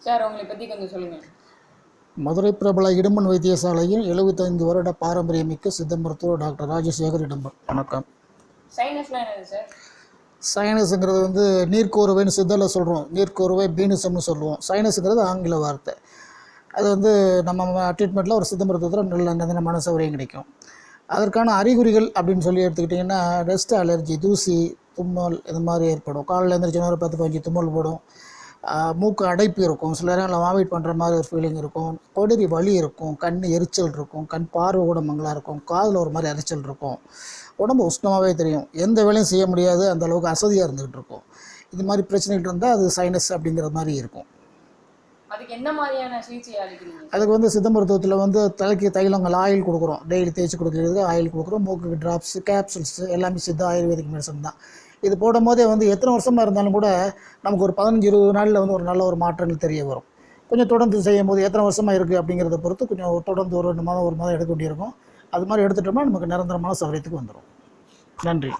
Sir உங்களை பற்றி கொஞ்சம் சொல்லுங்கள். மதுரை பிரபல இடும்பன் வைத்தியசாலையில் 75 வருட பாரம்பரியமிக்க சித்த மருத்துவர் டாக்டர் ராஜசேகர் இடும்பன். வணக்கம். சைனஸ்லாம் என்னது சார்? சைனஸுங்கிறது நீர்க்கோருவைன்னு சித்தரில் சொல்கிறோம். நீர்க்கோருவை பீனிசம்னு சொல்லுவோம். சைனஸுங்கிறது ஆங்கில வார்த்தை. அது நம்ம ட்ரீட்மெண்ட்டில் ஒரு சித்த மருத்துவத்தில் நல்ல மன சௌகரியம் கிடைக்கும். அதற்கான அறிகுறிகள் அப்படின்னு சொல்லி எடுத்துக்கிட்டிங்கன்னா, டஸ்ட் அலர்ஜி, தூசி, தும்மல் இது மாதிரி ஏற்படும். காலையில் எழுந்திரிச்சோன்னா ஒரு 10-15 தும்மல் போடும். மூக்கு அடைப்பு இருக்கும். சில நேரங்களில் வாமிட் பண்ணுற மாதிரி ஒரு ஃபீலிங் இருக்கும். கொடரி வலி இருக்கும். கண் எரிச்சல் இருக்கும். கண் பார்வை கூட மங்களாக இருக்கும். காதில் ஒரு மாதிரி எரிச்சல் இருக்கும். உடம்பு உஷ்ணமாகவே தெரியும். எந்த வேலையும் செய்ய முடியாது. அந்த அளவுக்கு அசதியாக இருந்துகிட்டு இருக்கும். இது மாதிரி பிரச்சனைகள் இருந்தால் அது சைனஸ் அப்படிங்கிற மாதிரி இருக்கும். அதுக்கு என்ன மாதிரியான சிகிச்சை அளிக்கிறீங்க? அதுக்கு சித்த மருத்துவத்தில் தலைக்கு தைலங்கள் ஆயில் கொடுக்குறோம். டெய்லி தேய்ச்சி கொடுக்குறதுக்கு ஆயில் கொடுக்குறோம். மூக்குக்கு ட்ராப்ஸு, கேப்சூல்ஸு எல்லாமே சித்த ஆயுர்வேதிக் மெடிசன் தான். இது போடும் போதே எத்தனை வருஷமாக இருந்தாலும் கூட நமக்கு ஒரு 15-20 நாளில் ஒரு நல்ல ஒரு மாற்றங்கள் தெரிய வரும். கொஞ்சம் தொடர்ந்து செய்யும் போது எத்தனை வருஷமாக இருக்குது அப்படிங்கிறத பொறுத்து கொஞ்சம் தொடர்ந்து ஒரு 2 மாதம் எடுக்க வேண்டியிருக்கும். அது மாதிரி எடுத்துட்டோம்னா நமக்கு நிரந்தரமான சௌகரியத்துக்கு வந்துடும். நன்றி.